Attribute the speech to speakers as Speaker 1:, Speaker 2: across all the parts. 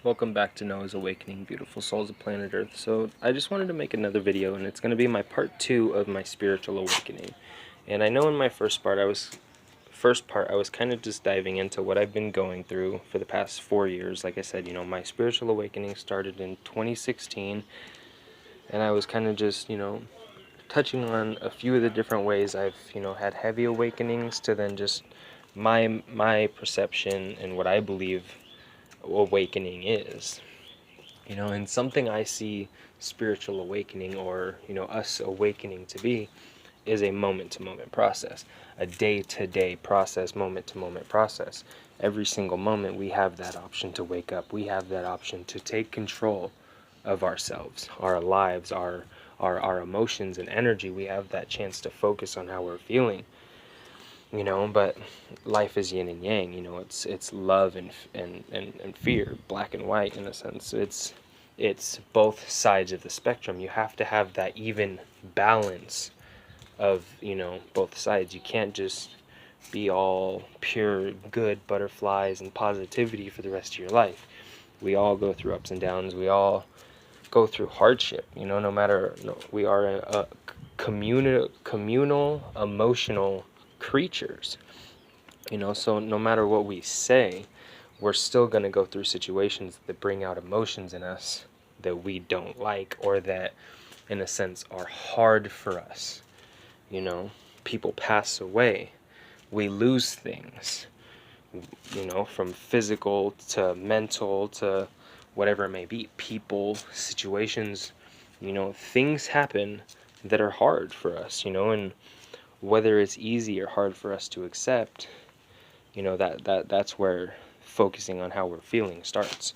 Speaker 1: Welcome back to Noah's Awakening, beautiful souls of planet Earth. So I just wanted to make another video, and it's going to be my part 2 of my spiritual awakening. And I know in my first part I was kind of just diving into what I've been going through for the past 4 years. Like I said, my spiritual awakening started in 2016, and I was kind of just, touching on a few of the different ways I've, had heavy awakenings to then just my perception and what I believe awakening is. And something I see spiritual awakening, or us awakening to be, is a moment-to-moment process, a day-to-day process, moment-to-moment process. Every single moment we have that option to wake up. We have that option to take control of ourselves, our lives, our emotions and energy. We have that chance to focus on how we're feeling. But life is yin and yang. It's love and fear, black and white, in a sense. It's both sides of the spectrum. You have to have that even balance of both sides. You can't just be all pure good butterflies and positivity for the rest of your life. We all go through ups and downs. We all go through hardship. No matter, no, we are a communal emotional creatures. So no matter what we say, we're still going to go through situations that bring out emotions in us that we don't like, or that in a sense are hard for us. People pass away, we lose things, from physical to mental to whatever it may be, people, situations, things happen that are hard for us, and whether it's easy or hard for us to accept, that's where focusing on how we're feeling starts.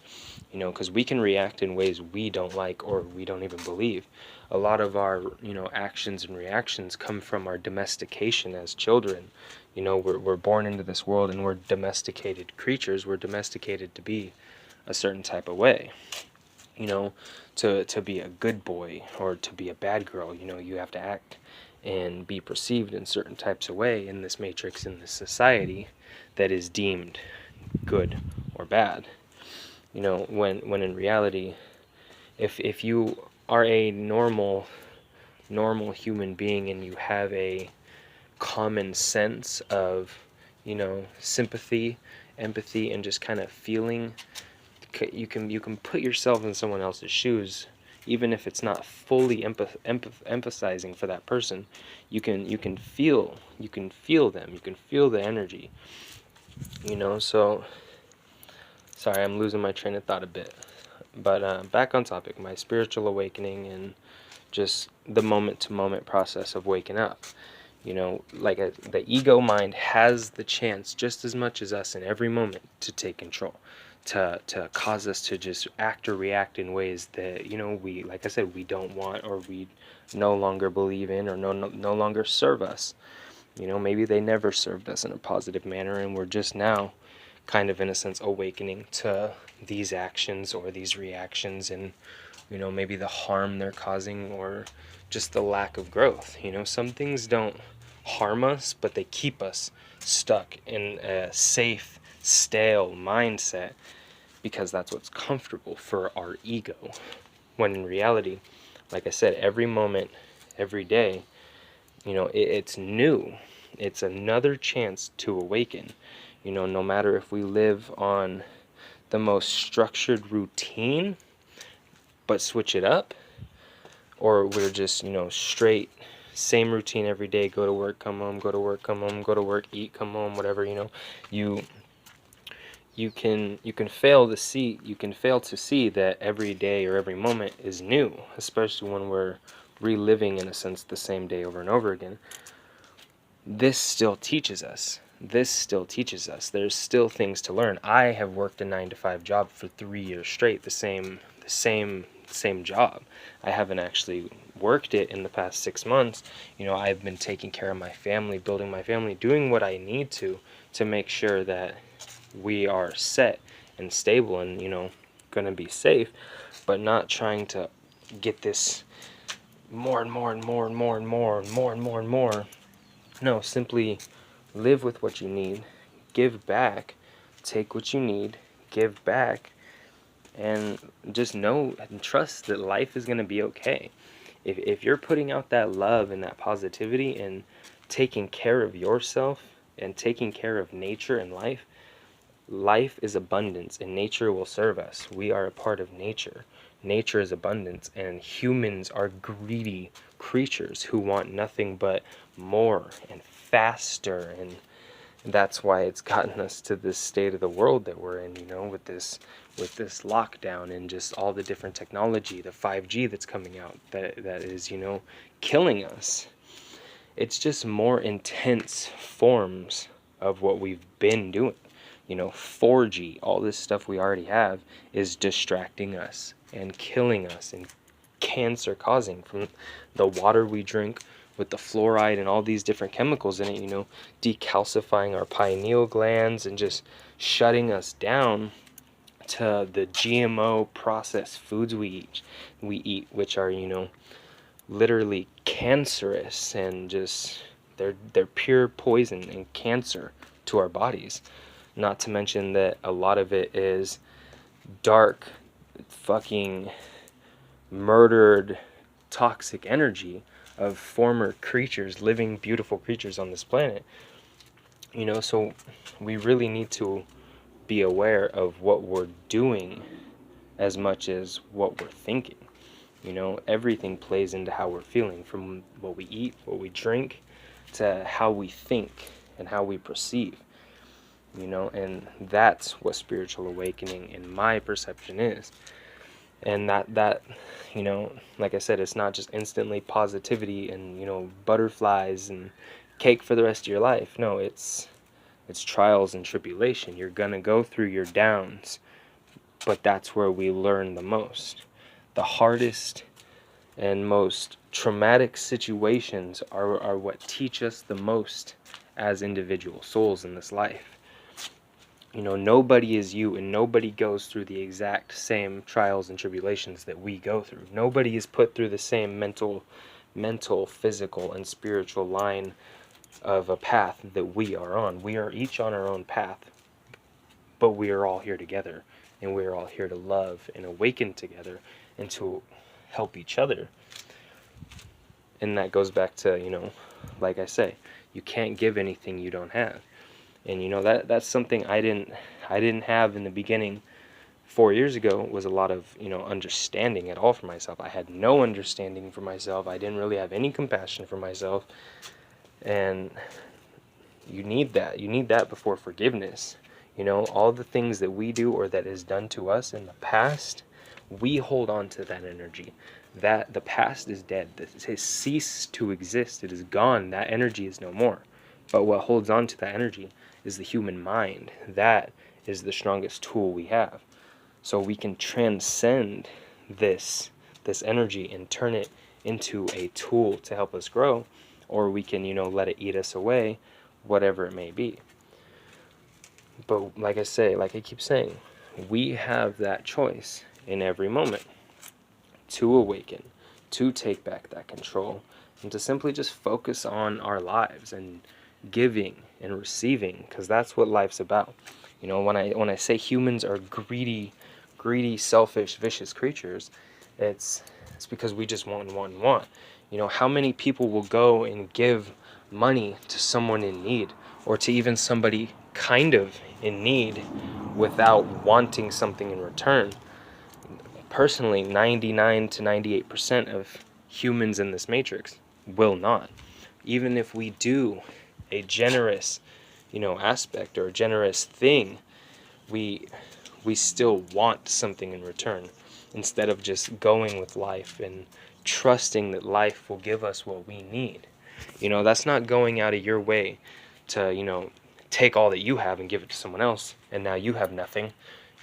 Speaker 1: Because we can react in ways we don't like or we don't even believe. A lot of our actions and reactions come from our domestication as children. We're born into this world, and we're domesticated creatures. We're domesticated to be a certain type of way. To be a good boy or to be a bad girl, you have to act and be perceived in certain types of way in this matrix, in this society that is deemed good or bad. When in reality, if you are a normal human being, and you have a common sense of sympathy, empathy, and just kind of feeling, you can put yourself in someone else's shoes, even if it's not fully emphasizing for that person. You can feel them, you can feel the energy. So sorry, I'm losing my train of thought a bit, but back on topic, my spiritual awakening and just the moment-to-moment process of waking up. The ego mind has the chance, just as much as us, in every moment to take control, to cause us to just act or react in ways that we, like I said, we don't want, or we no longer believe in, or no longer serve us. Maybe they never served us in a positive manner, and we're just now kind of, in a sense, awakening to these actions or these reactions, and maybe the harm they're causing, or just the lack of growth. Some things don't harm us, but they keep us stuck in a safe, stale mindset, because that's what's comfortable for our ego. When in reality, like I said, every moment, every day, it's new. It's another chance to awaken. No matter if we live on the most structured routine, but switch it up, or we're just, straight, same routine every day, go to work, come home, go to work, come home, go to work, eat, come home, whatever, you can fail to see that every day or every moment is new, especially when we're reliving, in a sense, the same day over and over again. This still teaches us. There's still things to learn. I have worked a 9-to-5 job for 3 years straight, the same job. I haven't actually worked it in the past 6 months. I've been taking care of my family, building my family, doing what I need to make sure that we are set and stable and going to be safe, but not trying to get this more and more and more and more and more and more and more and more. No, simply live with what you need, give back, take what you need, give back, and just know and trust that life is going to be okay. If you're putting out that love and that positivity and taking care of yourself and taking care of nature and life, life is abundance and nature will serve us. We are a part of nature. Nature is abundance, and humans are greedy creatures who want nothing but more and faster, and that's why it's gotten us to this state of the world that we're in, with this lockdown and just all the different technology, the 5G that's coming out that is, killing us. It's just more intense forms of what we've been doing. 4G, all this stuff we already have is distracting us and killing us and cancer causing from the water we drink with the fluoride and all these different chemicals in it, decalcifying our pineal glands and just shutting us down, to the GMO processed foods we eat, which are, literally cancerous, and just they're pure poison and cancer to our bodies. Not to mention that a lot of it is dark, fucking murdered, toxic energy of former creatures, living beautiful creatures on this planet. So we really need to be aware of what we're doing as much as what we're thinking. Everything plays into how we're feeling, from what we eat, what we drink, to how we think and how we perceive. And that's what spiritual awakening in my perception is. And that like I said, it's not just instantly positivity and butterflies and cake for the rest of your life. No, it's trials and tribulation. You're gonna go through your downs, but that's where we learn the most. The hardest and most traumatic situations are what teach us the most as individual souls in this life. Nobody is you, and nobody goes through the exact same trials and tribulations that we go through. Nobody is put through the same mental, physical, and spiritual line of a path that we are on. We are each on our own path, but we are all here together, and we are all here to love and awaken together and to help each other. And that goes back to, like I say, you can't give anything you don't have. And that's something I didn't have in the beginning. 4 years ago was a lot of understanding at all for myself. I had no understanding for myself. I didn't really have any compassion for myself. And you need that before forgiveness. All the things that we do or that is done to us in the past, we hold on to that energy. That the past is dead. It has ceased to exist. It is gone. That energy is no more. But what holds on to that energy is the human mind. That is the strongest tool we have. So we can transcend this energy and turn it into a tool to help us grow, or we can, let it eat us away, whatever it may be. But like I keep saying, we have that choice in every moment to awaken, to take back that control, and to simply just focus on our lives and giving and receiving, because that's what life's about. When I say humans are greedy, selfish, vicious creatures, it's because we just want and want and want. How many people will go and give money to someone in need, or to even somebody kind of in need, without wanting something in return? Personally, 99 to 98% of humans in this matrix will not. Even if we do a generous, aspect or a generous thing, we still want something in return, instead of just going with life and trusting that life will give us what we need. That's not going out of your way to, take all that you have and give it to someone else, and now you have nothing.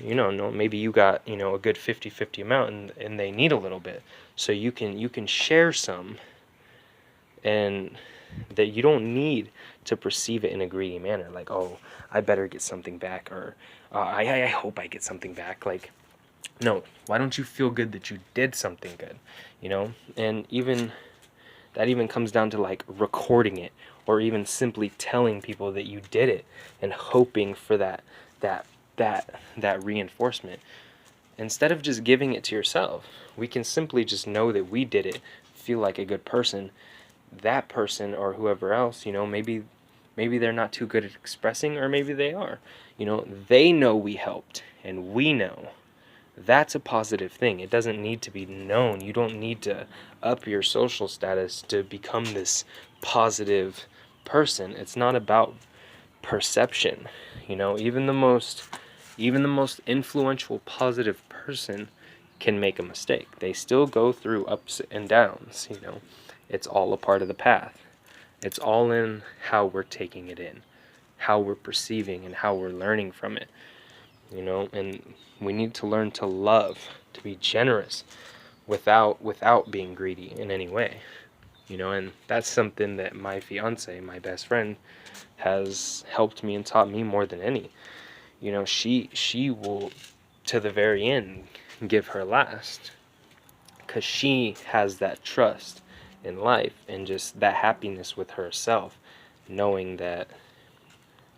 Speaker 1: No, maybe you got, a good 50-50 amount, and they need a little bit. So you can share some, and that you don't need to perceive it in a greedy manner, like, oh, I better get something back, or I hope I get something back. Like, no, why don't you feel good that you did something good, And that even comes down to like recording it, or even simply telling people that you did it and hoping for that reinforcement. instead of just giving it to yourself, we can simply just know that we did it, feel like a good person. That person or whoever else, maybe they're not too good at expressing, or maybe they are. They know we helped, and we know. That's a positive thing. It doesn't need to be known. You don't need to up your social status to become this positive person. It's not about perception. Even the most influential positive person can make a mistake. They still go through ups and downs. It's all a part of the path. It's all in how we're taking it in, how we're perceiving, and how we're learning from it. And we need to learn to love, to be generous without being greedy in any way. And that's something that my fiance, my best friend, has helped me and taught me more than any. She will, to the very end, give her last, because she has that trust in life and just that happiness with herself, knowing that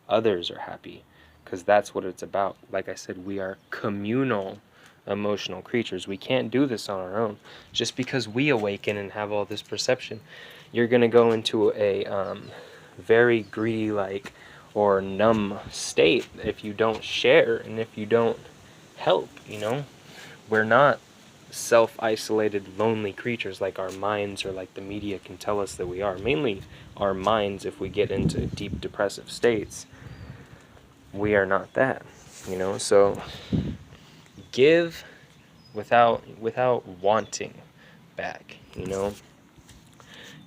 Speaker 1: others are happy, because that's what it's about. Like I said, we are communal emotional creatures. We can't do this on our own. Just because we awaken and have all this perception, you're going to go into a very greedy or numb state if you don't share and if you don't help. We're not self-isolated, lonely creatures like our minds or like the media can tell us that we are. Mainly our minds, if we get into deep depressive states, we are not that. So give without wanting back,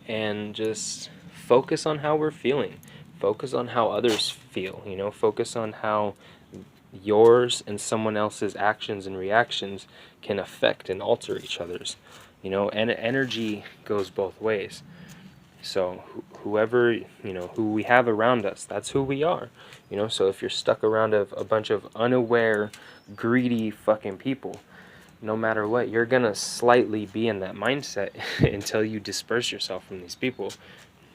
Speaker 1: and just focus on how we're feeling. Focus on how others feel, focus on how yours and someone else's actions and reactions can affect and alter each other's. And energy goes both ways. So whoever, who we have around us, that's who we are. So if you're stuck around a bunch of unaware, greedy fucking people, no matter what, you're gonna slightly be in that mindset until you disperse yourself from these people.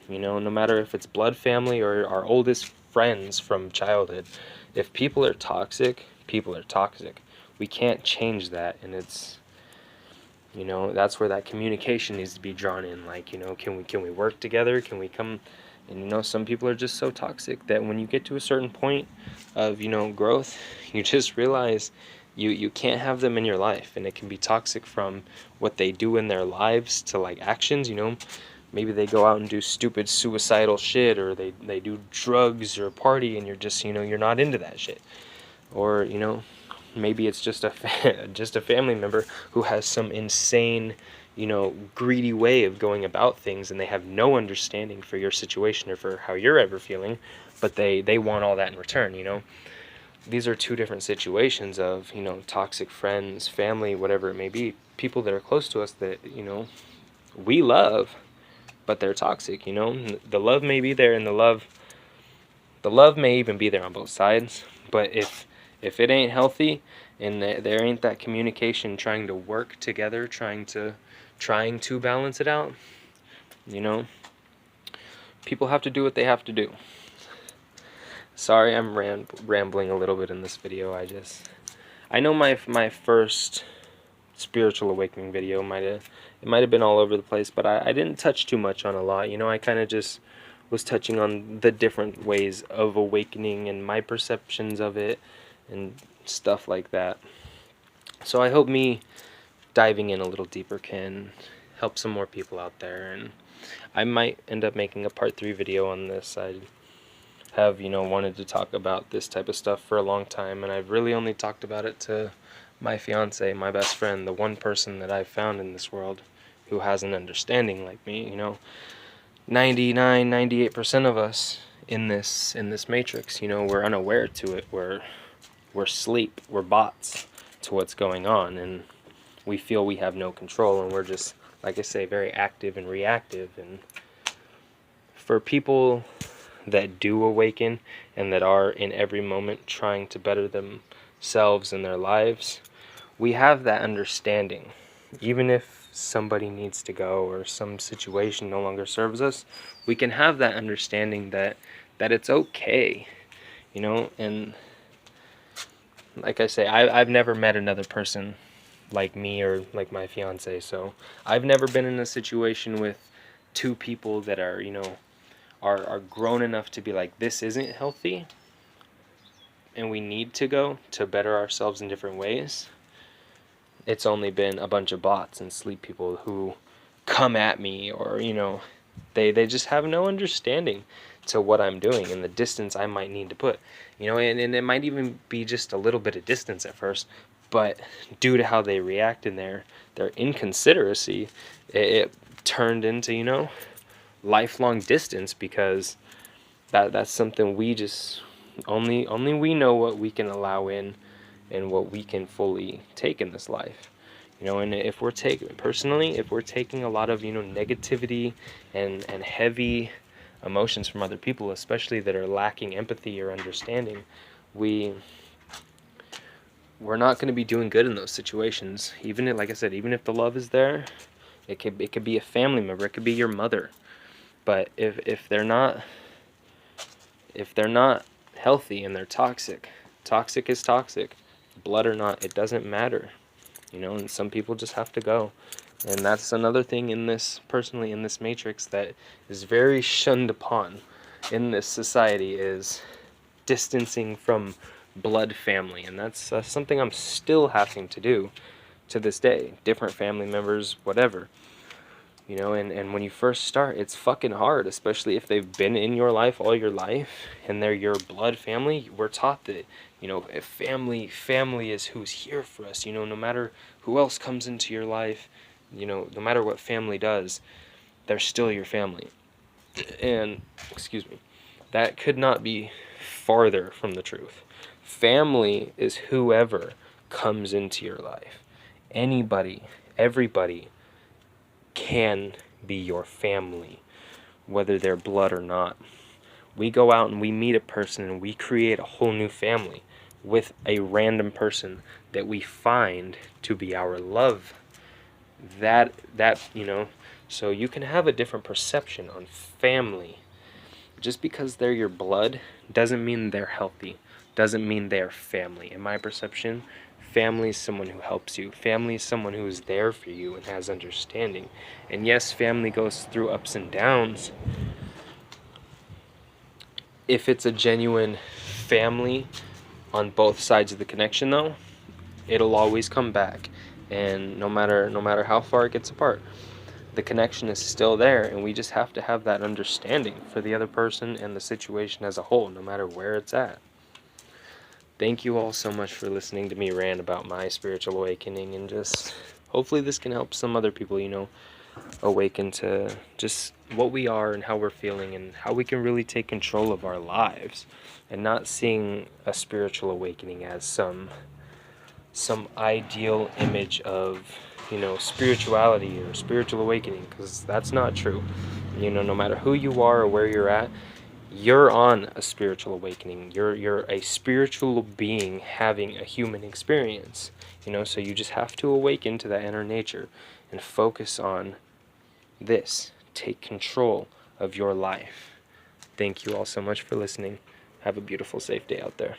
Speaker 1: No matter if it's blood family or our oldest friends from childhood, if people are toxic, people are toxic. We can't change that, and it's, that's where that communication needs to be drawn in. Can we work together? Can we come? And some people are just so toxic that when you get to a certain point of growth, you just realize you can't have them in your life, and it can be toxic from what they do in their lives to actions. Maybe they go out and do stupid suicidal shit, or they do drugs or party, and you're just you're not into that shit. Or maybe it's just a family member who has some insane greedy way of going about things, and they have no understanding for your situation or for how you're ever feeling, but they want all that in return. These are two different situations of toxic friends, family, whatever it may be, people that are close to us that we love, but they're toxic. The love may be there, and the love may even be there on both sides, but if it ain't healthy and there ain't that communication, trying to work together, trying to balance it out, people have to do what they have to do. Sorry, I'm rambling a little bit in this video. I know my first spiritual awakening video might have been all over the place, but I didn't touch too much on a lot. I kind of just was touching on the different ways of awakening and my perceptions of it and stuff like that. So I hope me diving in a little deeper can help some more people out there, and I might end up making a part 3 video on this. I have wanted to talk about this type of stuff for a long time, and I've really only talked about it to my fiance, my best friend, the one person that I've found in this world who has an understanding like me. 98% of us in this matrix, we're unaware to it. We're asleep. We're bots to what's going on, and we feel we have no control, and we're just, like I say, very active and reactive. And for people that do awaken and that are in every moment trying to better themselves and their lives, we have that understanding. Even if somebody needs to go or some situation no longer serves us, we can have that understanding that it's okay, and like I say, I've never met another person like me or like my fiance, so I've never been in a situation with two people that are, are grown enough to be like, this isn't healthy and we need to go to better ourselves in different ways. It's only been a bunch of bots and sleep people who come at me, or they just have no understanding to what I'm doing and the distance I might need to put, and it might even be just a little bit of distance at first, but due to how they react and their inconsideracy, it turned into lifelong distance, because that's something we just only we know what we can allow in and what we can fully take in this life. And if we're taking a lot of negativity and heavy emotions from other people, especially that are lacking empathy or understanding, we're not going to be doing good in those situations. Even if, like I said, even if the love is there, it could be a family member, it could be your mother. But if they're not healthy and they're toxic is toxic, blood or not, it doesn't matter. And some people just have to go. And that's another thing in this matrix that is very shunned upon in this society, is distancing from blood family. And that's something I'm still having to do to this day. Different family members, whatever. And when you first start, it's fucking hard, especially if they've been in your life all your life and they're your blood family. We're taught that, if family is who's here for us, no matter who else comes into your life, no matter what family does, they're still your family. And, excuse me, that could not be farther from the truth. Family is whoever comes into your life. Anybody, everybody can be your family, whether they're blood or not. We go out and we meet a person and we create a whole new family with a random person that we find to be our love. That so you can have a different perception on family. Just because they're your blood doesn't mean they're healthy, doesn't mean they're family. In my perception, family is someone who helps you. Family is someone who is there for you and has understanding. And yes, family goes through ups and downs. If it's a genuine family on both sides of the connection, though, it'll always come back. And no matter how far it gets apart, the connection is still there, and we just have to have that understanding for the other person and the situation as a whole, no matter where it's at. Thank you all so much for listening to me rant about my spiritual awakening, and just hopefully this can help some other people, awaken to just what we are and how we're feeling and how we can really take control of our lives, and not seeing a spiritual awakening as some ideal image of spirituality or spiritual awakening, because that's not true. No matter who you are or where you're at, you're on a spiritual awakening. You're a spiritual being having a human experience. So you just have to awaken to that inner nature and focus on this. Take control of your life. Thank you all so much for listening. Have a beautiful, safe day out there.